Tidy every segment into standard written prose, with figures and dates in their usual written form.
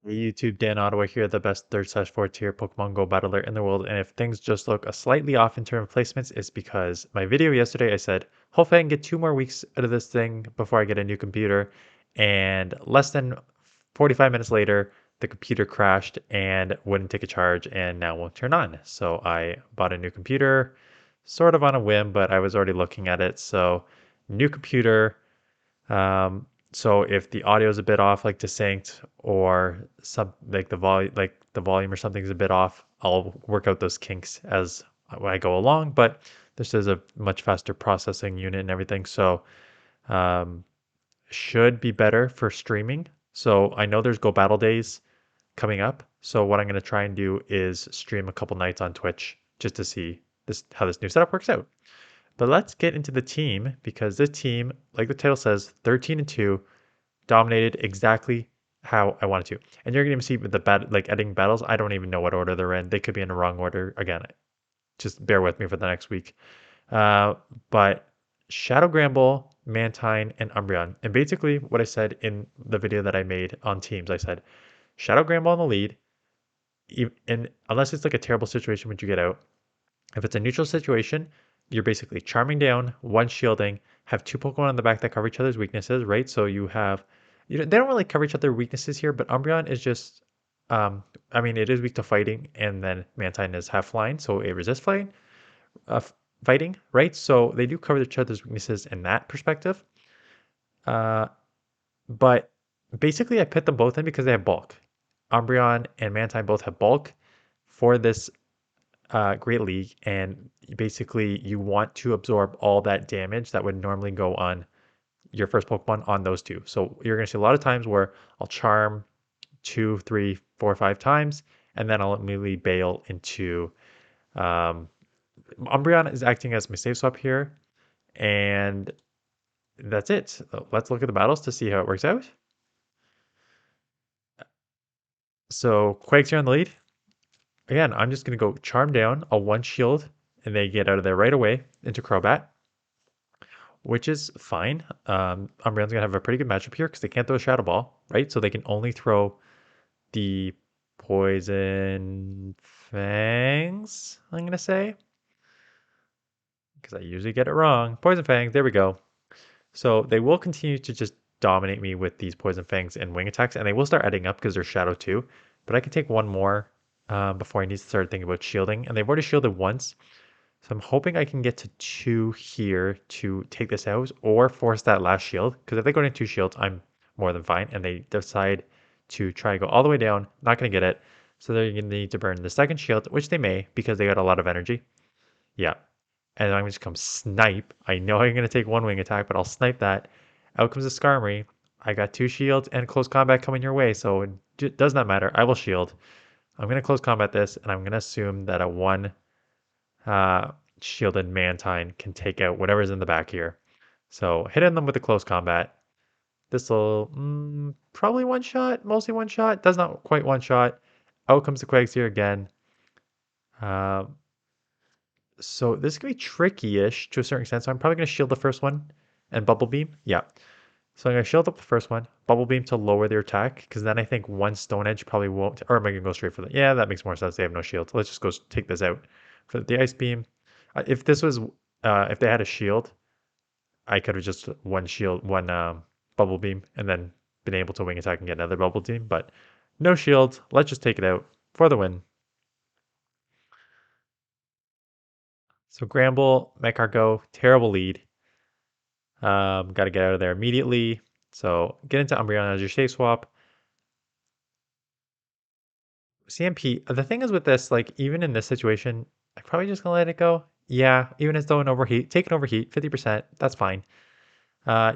Hey YouTube, Dan Ottawa here, the best 3rd/4th tier Pokemon Go battler in the world, and if things just look a slightly off in terms of placements, it's because my video yesterday I said, hopefully I can get 2 more weeks out of this thing before I get a new computer, and less than 45 minutes later, the computer crashed and wouldn't take a charge and now won't turn on. So I bought a new computer, sort of on a whim, but I was already looking at it, so new computer, so if the audio is a bit off, like distinct, or some like the volume or something is a bit off, I'll work out those kinks as I go along. But this is a much faster processing unit and everything, so um, should be better for streaming. So I know there's Go Battle Days coming up. So what I'm going to try and do is stream a couple nights on Twitch just to see this how this new setup works out. But let's get into the team because this team, like the title says, 13-2, dominated exactly how I wanted to. And you're going to see with the like editing battles, I don't even know what order they're in. They could be in the wrong order. Again, just bear with me for the next week. But Shadow Granbull, Mantine, and Umbreon. And basically what I said in the video that I made on teams, I said Shadow Granbull in the lead, and unless it's like a terrible situation which you get out. If it's a neutral situation, you're basically charming down, one shielding, have two Pokemon on the back that cover each other's weaknesses, right? So you have, they don't really cover each other's weaknesses here, but Umbreon is just, I mean, it is weak to fighting, and then Mantine is half flying, so it resists fighting, uh, fighting, right? So they do cover each other's weaknesses in that perspective. Uh, but basically, I put them both in because they have bulk. Umbreon and Mantine both have bulk for this Great League, and basically you want to absorb all that damage that would normally go on your first Pokemon on those two. So you're going to see a lot of times where I'll charm 2, 3, 4, 5 times, and then I'll immediately bail into um, Umbreon is acting as my safe swap here, and that's it. So let's look at the battles to see how it works out. So Quake's here on the lead. Again, I'm just going to go charm down a one shield, and they get out of there right away into Crobat, which is fine. Umbreon's gonna have a pretty good matchup here because they can't throw a Shadow Ball, right? So they can only throw the Poison Fangs, I'm gonna say, because I usually get it wrong. Poison Fangs, there we go. So they will continue to just dominate me with these Poison Fangs and Wing attacks, and they will start adding up because they're Shadow too. But I can take one more before I need to start thinking about shielding, and they've already shielded once. So I'm hoping I can get to 2 here to take this out or force that last shield. Because if they go into 2 shields, I'm more than fine. And they decide to try and go all the way down. Not going to get it. So they're going to need to burn the second shield, which they may because they got a lot of energy. Yeah. And I'm going to just come snipe. I know I'm going to take one wing attack, but I'll snipe that. Out comes the Skarmory. I got 2 shields and close combat coming your way. So it does not matter. I will shield. I'm going to close combat this, and I'm going to assume that a 1 shielded Mantine can take out whatever's in the back here. So hitting them with the close combat. This will probably one shot, mostly one shot. Does not quite one shot. Out comes the Quags here again. Uh, so this is going to be tricky-ish to a certain extent. So I'm probably going to shield the first one and Bubble Beam. Yeah. So I'm going to shield up the first one, Bubble Beam to lower their attack, because then I think one Stone Edge probably won't, or am I going to go straight for that? Yeah, that makes more sense. They have no shield. Let's just go take this out. For the Ice Beam, if this was, if they had a shield, I could have just one shield, one Bubble Beam, and then been able to wing attack and get another Bubble Beam, but no shield. Let's just take it out for the win. So Granbull, Mekargo, terrible lead. Got to get out of there immediately. So get into Umbreon as your safe swap. CMP, the thing is with this, like, even in this situation, I'm probably just gonna let it go. Yeah, even as though an overheat, take an overheat, 50%, that's fine.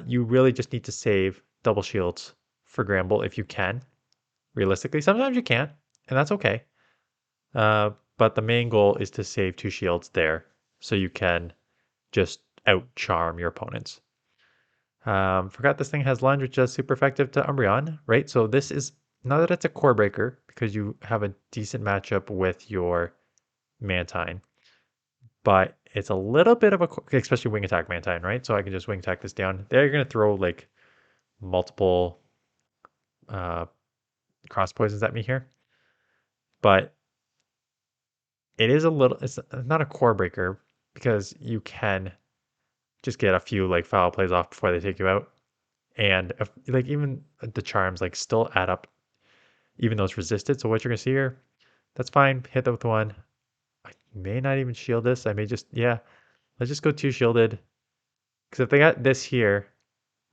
You really just need to save double shields for Granbull if you can, realistically. Sometimes you can't, and that's okay. But the main goal is to save 2 shields there, so you can just out-charm your opponents. Forgot this thing has lunge, which is super effective to Umbreon, right? So this is, not that it's a core breaker, because you have a decent matchup with your Mantine, but it's a little bit of a, especially wing attack Mantine, right? So I can just wing attack this down. They're going to throw like multiple cross poisons at me here. But it is a little, it's not a core breaker because you can just get a few like foul plays off before they take you out. And if, like even the charms like still add up, even though it's resisted. So what you're gonna see here, that's fine. Hit that with one. I may not even shield this. I may just, yeah, let's just go two shielded. Because if they got this here,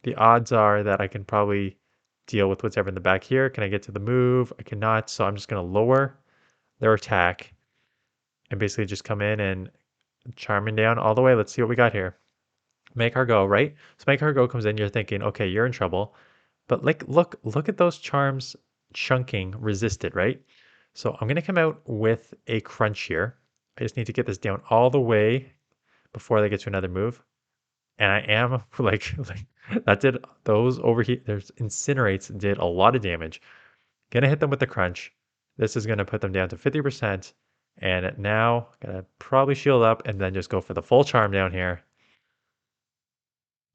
the odds are that I can probably deal with whatever in the back here. Can I get to the move? I cannot. So I'm just gonna lower their attack and basically just come in and charming down all the way. Let's see what we got here. Make her go, right? So make her go comes in, you're thinking, okay, you're in trouble. But like look at those charms chunking resisted, right? So I'm gonna come out with a crunch here. I just need to get this down all the way before they get to another move. And I am like that did those overheat there's incinerates did a lot of damage. Gonna hit them with the crunch. This is gonna put them down to 50%. And now gonna probably shield up and then just go for the full charm down here.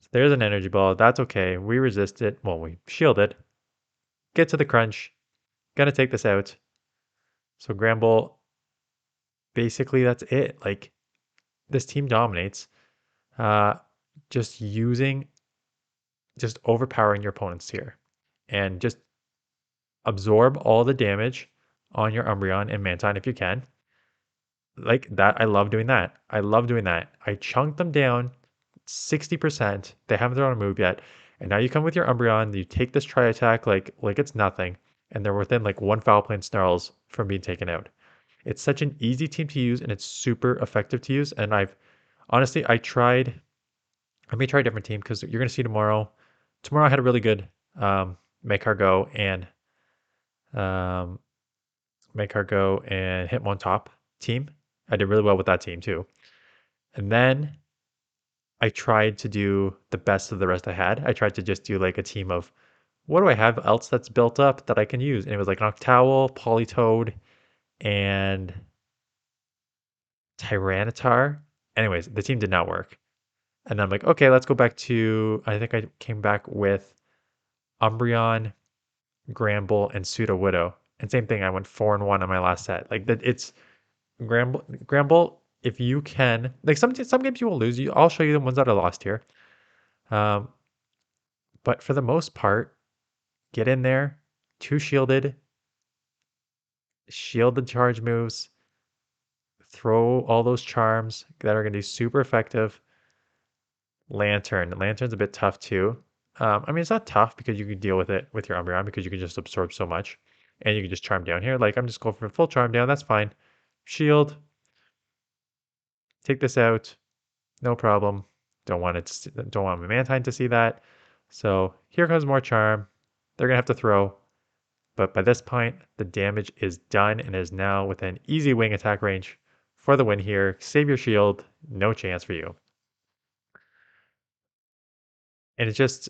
So there's an energy ball. That's okay. We resist it. Well, we shield it. Get to the crunch. Gonna take this out. So Granbull, basically that's it. Like this team dominates. Uh, just using, just overpowering your opponents here, and just absorb all the damage on your Umbreon and Mantine if you can. Like that, I love doing that. I love doing that. I chunk them down 60%. They haven't thrown a move yet. And now you come with your Umbreon, you take this tri attack like it's nothing, and they're within like one foul plane snarls from being taken out. It's such an easy team to use and it's super effective to use. And I've honestly I may try a different team because you're gonna see tomorrow. Tomorrow I had a really good make her go and um make her go and hit one top team. I did really well with that team too. And then I tried to do the best of the rest I had. I tried to just do like a team of what do I have else that's built up that I can use? And it was like Noctowl, Politoed, and Tyranitar. Anyways, the team did not work. And I'm like, okay, let's go back to, I think I came back with Umbreon, Granbull, and Pseudo Widow. And same thing, I went 4-1 on my last set. Like that, it's Granbull. If you can, like some games you will lose. I'll show you the ones that I lost here. Um, but for the most part, get in there, two shielded, shield the charge moves, throw all those charms that are going to be super effective. Lantern's a bit tough too. I mean, it's not tough because you can deal with it with your Umbreon because you can just absorb so much. And you can just charm down here. Like, I'm just going for a full charm down. That's fine. Shield. Take this out. No problem. Don't want my Mantine to see that. So here comes more charm. They're going to have to throw. But by this point, the damage is done and is now within easy wing attack range for the win here. Save your shield. No chance for you. And it's just,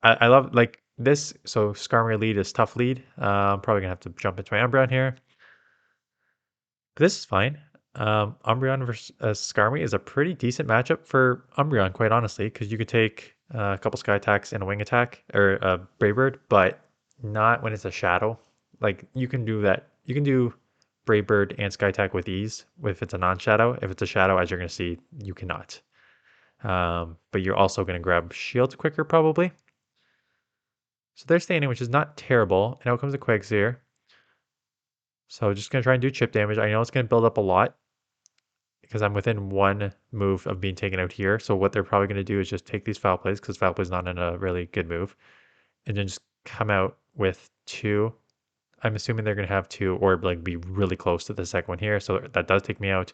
I love like this. So Skarmory lead is tough lead. I'm probably gonna have to jump into my Umbreon here. But this is fine. Umbreon versus Skarmory is a pretty decent matchup for Umbreon, quite honestly, because you could take a couple Sky attacks and a Wing attack or a Brave Bird, but not when it's a Shadow. Like you can do that. You can do Brave Bird and Sky attack with ease if it's a non-Shadow. If it's a Shadow, as you're gonna see, you cannot. But you're also gonna grab Shield quicker probably. So they're standing, which is not terrible. And out comes a Quagsire. So just going to try and do chip damage. I know it's going to build up a lot because I'm within one move of being taken out here. So what they're probably going to do is just take these foul plays because foul play is not in a really good move. And then just come out with two. I'm assuming they're going to have two or like be really close to the second one here. So that does take me out.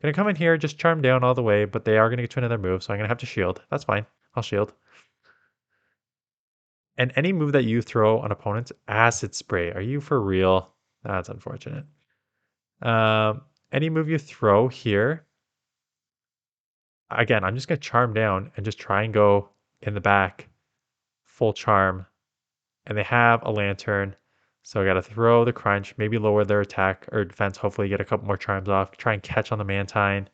Going to come in here, just charm down all the way, but they are going to get to another move. So I'm going to have to shield. That's fine. I'll shield. And any move that you throw on opponents, acid spray. Are you for real? That's unfortunate. Any move you throw here, again, I'm just gonna charm down and just try and go in the back, full charm. And they have a lantern, so I gotta throw the crunch, maybe lower their attack or defense. Hopefully, get a couple more charms off. Try and catch on the Mantine.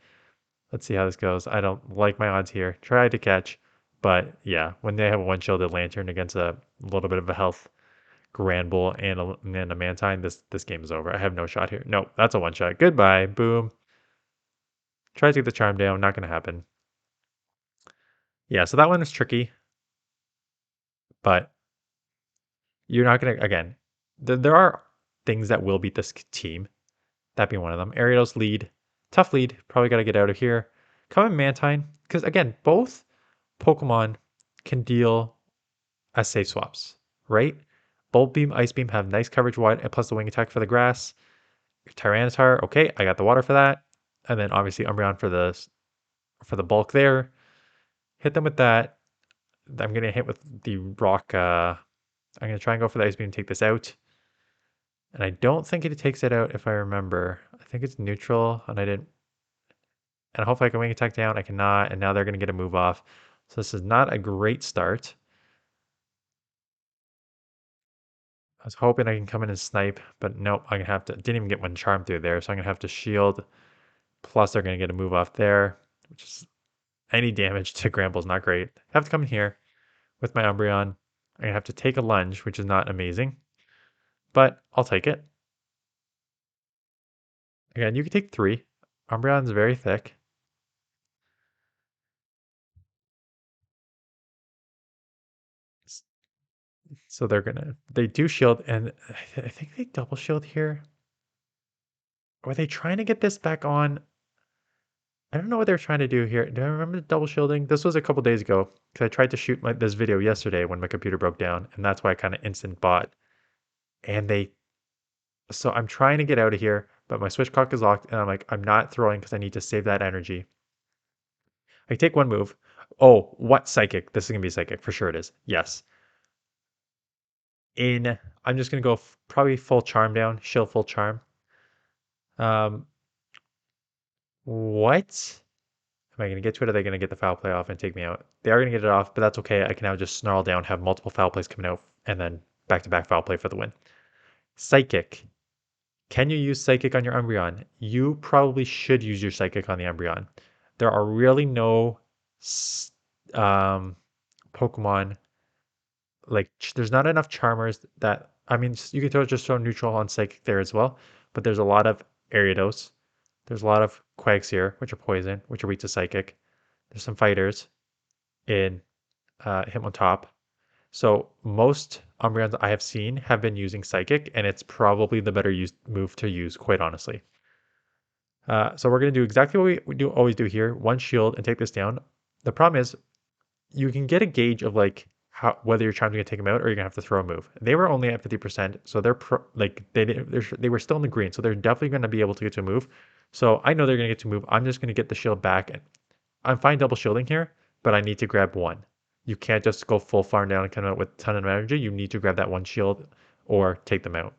Let's see how this goes. I don't like my odds here. Try to catch, but yeah, when they have a one shielded lantern against a little bit of a health Granbull and a Mantine, this game is over. I have no shot here. No, that's a one shot. Goodbye. Boom. Try to take the charm down. Not going to happen. Yeah, so that one is tricky, but you're not going to, again, there are things that will beat this team. That being one of them. Ariel's lead. Tough lead. Probably got to get out of here. Come in Mantine. Because, again, both Pokemon can deal as safe swaps, right? Bulb Beam, Ice Beam have nice coverage wide, and plus the wing attack for the grass. Tyranitar, okay, I got the water for that. And then obviously Umbreon for the bulk there. Hit them with that. I'm gonna hit with the rock. I'm gonna try and go for the ice beam and take this out. And I don't think it takes it out if I remember. I think it's neutral, and I didn't. And hopefully I can wing attack down. I cannot, and now they're gonna get a move off. So this is not a great start. I was hoping I can come in and snipe, but nope. I'm gonna have to. Didn't even get one charm through there, so I'm gonna have to shield. Plus they're gonna get a move off there, which is any damage to Granbull's not great. I have to come in here with my Umbreon. I'm gonna have to take a lunge, which is not amazing, but I'll take it. Again, you can take 3. Umbreon's very thick. So they do shield, and I think they double shield here. Or are they trying to get this back on? I don't know what they're trying to do here. Do I remember double shielding? This was a couple days ago because I tried to shoot this video yesterday when my computer broke down, and that's why I kind of instant bought. And so I'm trying to get out of here, but my switch cock is locked, and I'm like, I'm not throwing because I need to save that energy. I take one move. Oh, what psychic? This is gonna be psychic for sure. It is. Yes. I'm just gonna go probably full charm down, shield full charm. Um, what? Am I gonna get to it? Or are they gonna get the foul play off and take me out? They are gonna get it off, but that's okay. I can now just snarl down, have multiple foul plays coming out, and then back-to-back foul play for the win. Psychic. Can you use Psychic on your Umbreon? You probably should use your Psychic on the Umbreon. There are really no Pokemon, like, there's not enough Charmers that, I mean, you can just throw neutral on Psychic there as well, but there's a lot of Ariados. There's a lot of Quags here, which are poison, which are weak to Psychic. There's some fighters in Hitmontop. So most Umbreons I have seen have been using Psychic, and it's probably the better move to use, quite honestly. So we're going to do exactly what we always do here. One shield and take this down. The problem is you can get a gauge of like whether you're trying to take them out or you're going to have to throw a move. They were only at 50%, so they were still in the green, so they're definitely going to be able to get to a move. So I know they're going to get to move. I'm just going to get the shield back, and I'm fine double shielding here, but I need to grab one. You can't just go full farm down and come out with a ton of energy. You need to grab that one shield or take them out.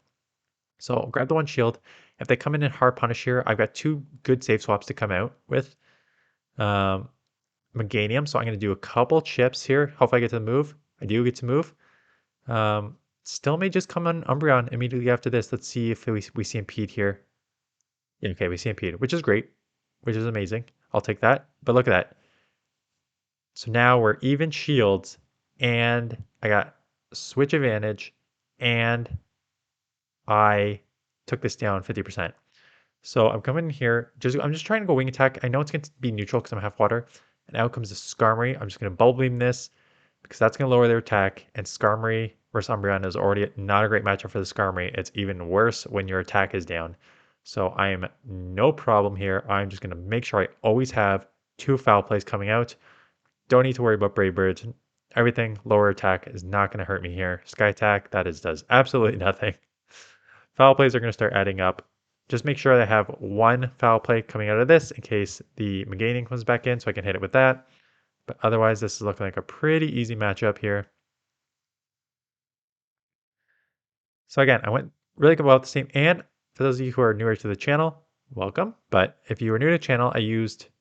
So I'll grab the one shield. If they come in and hard punish here, I've got 2 good save swaps to come out with. Meganium, so I'm going to do a couple chips here. Hopefully I get to move. I do get to move. Still may just come on Umbreon immediately after this. Let's see if we see Impede here. Yeah, okay, we see Impede, which is great, which is amazing. I'll take that. But look at that. So now we're even shields, and I got switch advantage, and I took this down 50%. So I'm coming in here, I'm just trying to go wing attack. I know it's going to be neutral because I'm half water. And out comes the Skarmory. I'm just going to Bubble Beam this because that's going to lower their attack. And Skarmory versus Umbreon is already not a great matchup for the Skarmory. It's even worse when your attack is down. So I am no problem here. I'm just going to make sure I always have 2 foul plays coming out. Don't need to worry about Brave Birds. Everything lower attack is not going to hurt me here. Sky attack, does absolutely nothing. Foul plays are going to start adding up. Just make sure I have 1 foul play coming out of this in case the Meganium comes back in so I can hit it with that. But otherwise, this is looking like a pretty easy matchup here. So again, I went really about the same. And for those of you who are newer to the channel, welcome. But if you were new to the channel,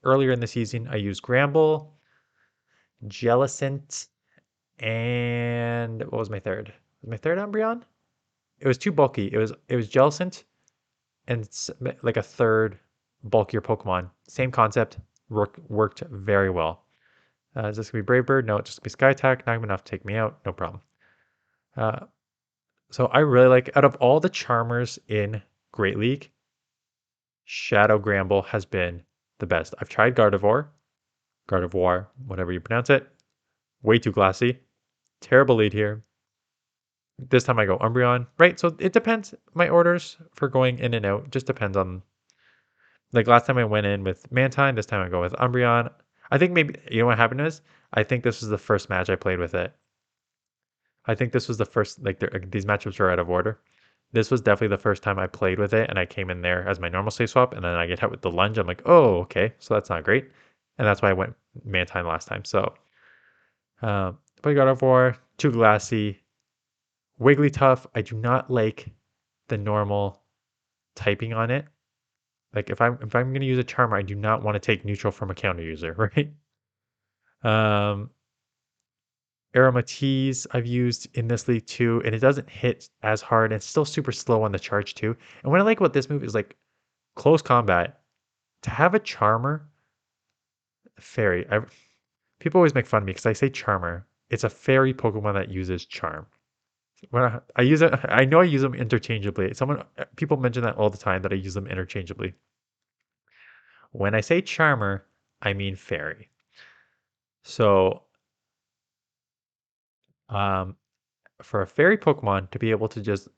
earlier in the season, I used Granbull, Jellicent, and what was my third? Was my third Umbreon? It was too bulky. It was Jellicent and it's like a third bulkier Pokemon. Same concept, worked very well. Is this gonna be Brave Bird? No, it's just gonna be Sky Attack. Not enough to take me out. No problem. So I really like, out of all the Charmers in Great League, Shadow Granbull has been the best. I've tried Gardevoir, whatever you pronounce it. Way too glassy. Terrible lead here. This time I go Umbreon. Right, so it depends. My orders for going in and out just depends on, like last time I went in with Mantine, this time I go with Umbreon. I think maybe, you know what happened is, I think this was the first match I played with it. I think this was the first, like these matchups are out of order. This was definitely the first time I played with it, and I came in there as my normal save swap, and then I get hit with the lunge. I'm like, oh, okay, so that's not great, and that's why I went Mantine last time. So, but God of War, too glassy, Wigglytuff. I do not like the normal typing on it. Like if I'm gonna use a Charmer, I do not want to take neutral from a counter user, right? Um, Aromatisse I've used in this league too, and it doesn't hit as hard. And it's still super slow on the charge too. And what I like about this move is like close combat. To have a Charmer fairy, people always make fun of me because I say Charmer. It's a fairy Pokemon that uses Charm. When I use it, I know I use them interchangeably. People mention that all the time that I use them interchangeably. When I say Charmer, I mean fairy. So, um, for a fairy Pokemon to be able to just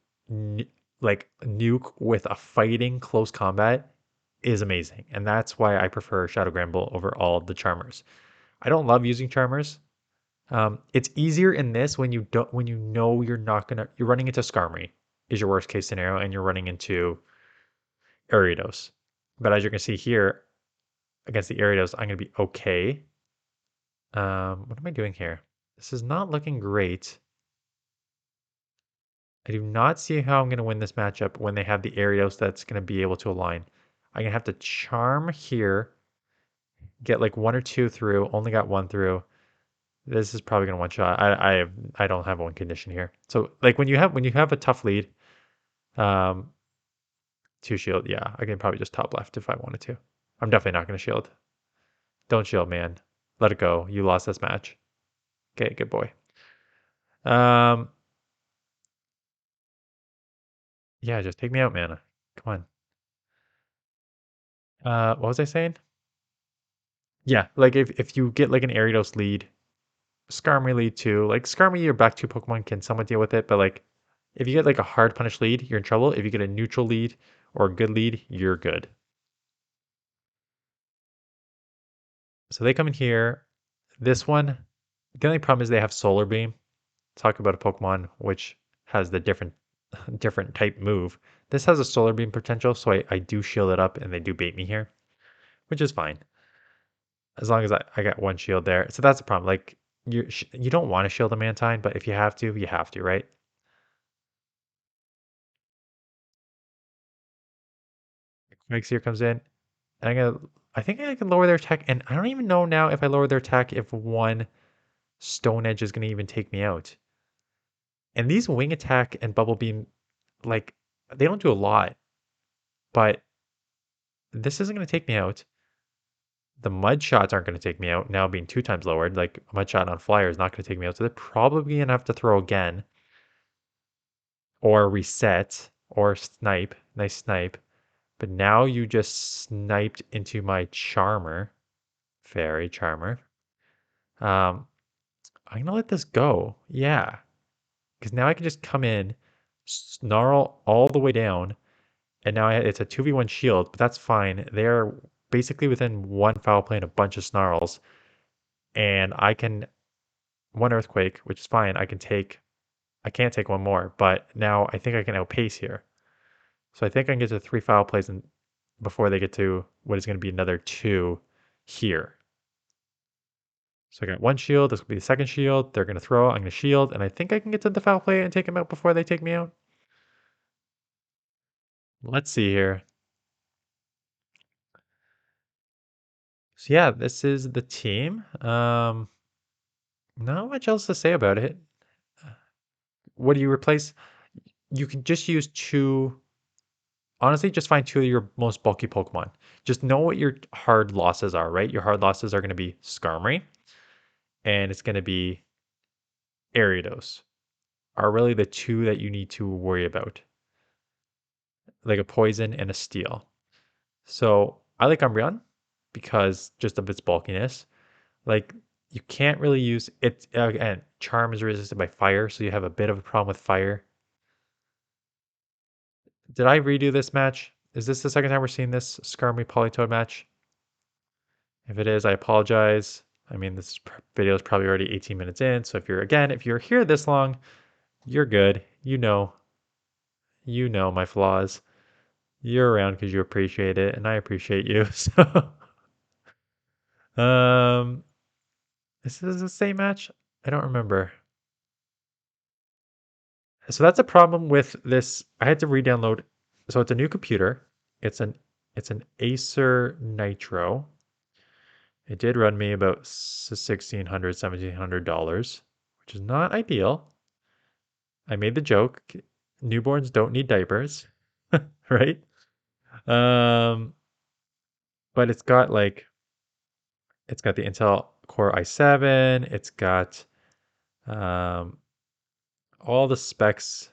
like nuke with a fighting close combat is amazing. And that's why I prefer Shadow Granbull over all the Charmers. I don't love using Charmers. It's easier in this when you know you're running into Skarmory is your worst case scenario, and you're running into Ariados. But as you're gonna see here, against the Ariados, I'm gonna be okay. What am I doing here? This is not looking great. I do not see how I'm going to win this matchup when they have the Arios that's going to be able to align. I'm going to have to Charm here, get like one or two through, only got one through. This is probably going to one shot. I don't have one condition here. So like when you have a tough lead, um, two shield, yeah, I can probably just top left if I wanted to. I'm definitely not going to shield. Don't shield, man. Let it go. You lost this match. Okay, good boy. Um, yeah, just take me out, man. Come on. What was I saying? Yeah, like if you get like an Ariados lead, Skarmory lead too. Like Skarmory, your back two Pokemon can somewhat deal with it, but like if you get like a hard punish lead, you're in trouble. If you get a neutral lead or a good lead, you're good. So they come in here. This one, the only problem is they have Solar Beam. Talk about a Pokemon which has the different type move. This has a Solar Beam potential, so I do shield it up and they do bait me here, which is fine. As long as I got one shield there. So that's the problem. Like you don't want to shield a Mantine, but if you have to, you have to, right? Here comes in. And I think I can lower their attack, and I don't even know now if I lower their attack if one Stone Edge is gonna even take me out. And these Wing Attack and Bubble Beam, like they don't do a lot, but this isn't gonna take me out. The Mud Shots aren't gonna take me out now being two times lowered. Like a Mud Shot on Flyer is not gonna take me out, so they're probably gonna have to throw again, or reset, or snipe. Nice snipe. But now you just sniped into my Charmer, Fairy Charmer. Um, I'm gonna let this go. Yeah, because now I can just come in, snarl all the way down, and now it's a 2v1 shield, but that's fine. They're basically within one foul play and a bunch of snarls, and I can one earthquake, which is fine. I can't take one more, but now I think I can outpace here. So I think I can get to three foul plays and before they get to what is going to be another two here. So I got one shield. This will be the second shield. They're going to throw. I'm going to shield. And I think I can get to the foul play and take them out before they take me out. Let's see here. So yeah, this is the team. Not much else to say about it. What do you replace? You can just use two. Honestly, just find two of your most bulky Pokemon. Just know what your hard losses are, right? Your hard losses are going to be Skarmory, and it's going to be Ariados. are really the two that you need to worry about, like a poison and a steel. So I like Umbreon because just of its bulkiness. Like you can't really use it again. Charm is resisted by fire, so you have a bit of a problem with fire. Did I redo this match? Is this the second time we're seeing this Skarmory Politoed match? If it is, I apologize. I mean, this video is probably already 18 minutes in, so if you're here this long, you're good. You know my flaws. You're around because you appreciate it, and I appreciate you. So, um, is this the same match? I don't remember. So that's a problem with this. I had to re-download. So it's a new computer. It's an it's an Acer Nitro. It did run me about $1,600, $1,700, which is not ideal. I made the joke. Newborns don't need diapers, right? Um, but it's got the Intel Core i7. It's got um, all the specs.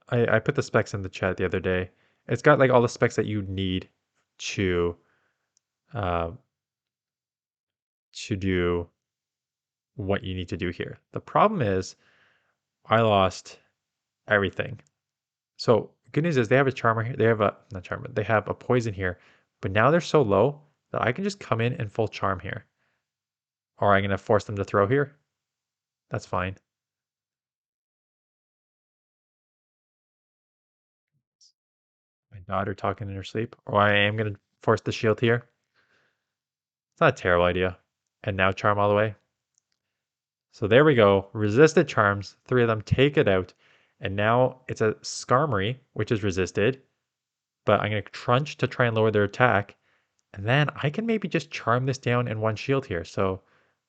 I put the specs in the chat the other day. It's got like all the specs that you need to uh, to do what you need to do here. The problem is I lost everything. So good news is they have a charmer here. They have a not charmer. They have a poison here, but now they're so low that I can just come in and full charm here. Or I'm gonna force them to throw here. That's fine. My daughter talking in her sleep. Or I am gonna force the shield here. It's not a terrible idea. And now charm all the way. So there we go. Resisted charms. Three of them take it out. And now it's a Skarmory, which is resisted. But I'm going to Trunch to try and lower their attack. And then I can maybe just charm this down in one shield here. So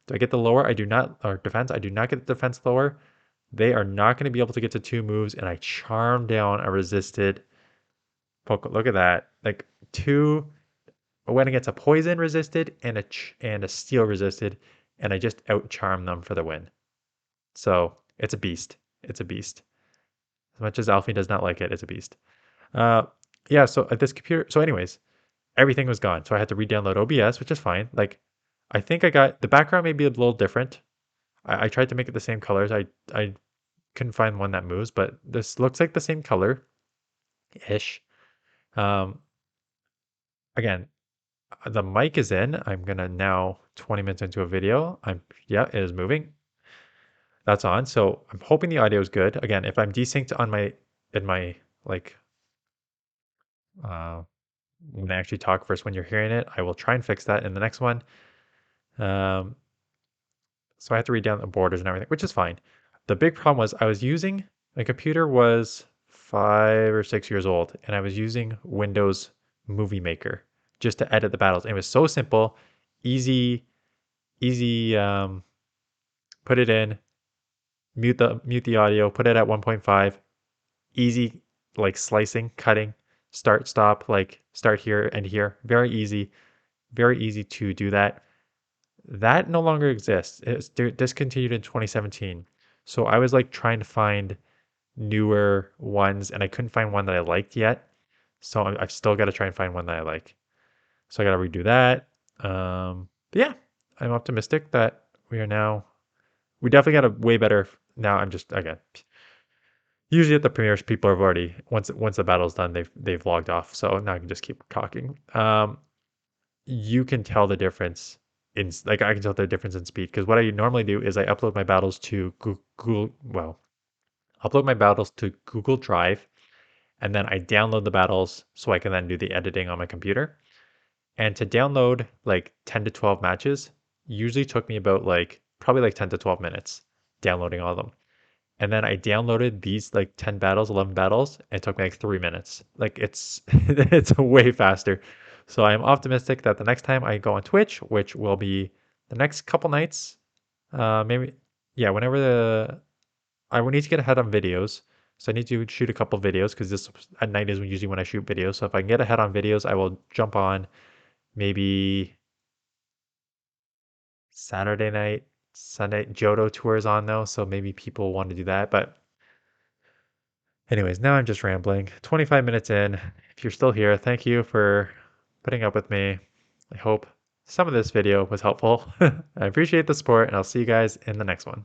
do I get the lower? I do not, or defense. I do not get the defense lower. They are not going to be able to get to two moves. And I charm down a resisted Poke. Look at that. Like two, when it gets a poison resisted and a steel resisted. And I just out charm them for the win. So it's a beast. It's a beast. As much as Alfie does not like it, it's a beast. Uh, yeah. So at this computer. So anyways, everything was gone. So I had to re-download OBS, which is fine. Like, I think I got the background may be a little different. I tried to make it the same colors. I couldn't find one that moves, but this looks like the same color ish. Um, again, the mic is in. I'm gonna now 20 minutes into a video. Yeah, it is moving. That's on. So I'm hoping the audio is good. Again, if I'm desynced on my in my like uh when I actually talk versus when you're hearing it, I will try and fix that in the next one. Um, so I have to read down the borders and everything, which is fine. The big problem was my computer was 5 or 6 years old, and I was using Windows Movie Maker just to edit the battles. And it was so simple, easy, easy. Put it in, mute the audio, put it at 1.5, easy like slicing, cutting, start, stop, like start here and here. Very easy to do that. That no longer exists. It's discontinued in 2017. So I was like trying to find newer ones and I couldn't find one that I liked yet. So I've still got to try and find one that I like. So I got to redo that. But yeah, I'm optimistic that we definitely got a way better. Now I'm just, again, usually at the premieres, people have already, once the battle's done, they've logged off. So now I can just keep talking. You can tell the difference like I can tell the difference in speed because what I normally do is I upload my battles to upload my battles to Google Drive and then I download the battles so I can then do the editing on my computer. And to download like 10 to 12 matches usually took me about like probably like 10 to 12 minutes downloading all of them. And then I downloaded these like 10 battles, 11 battles, and it took me like 3 minutes. Like it's it's way faster. So I'm optimistic that the next time I go on Twitch, which will be the next couple nights, maybe yeah, whenever I will need to get ahead on videos. So I need to shoot a couple videos because this at night is usually when I shoot videos. So if I can get ahead on videos, I will jump on maybe Saturday night, Sunday Johto Tour is on though, so maybe people want to do that. But anyways, now I'm just rambling. 25 minutes in. If you're still here, thank you for putting up with me. I hope some of this video was helpful. I appreciate the support, and I'll see you guys in the next one.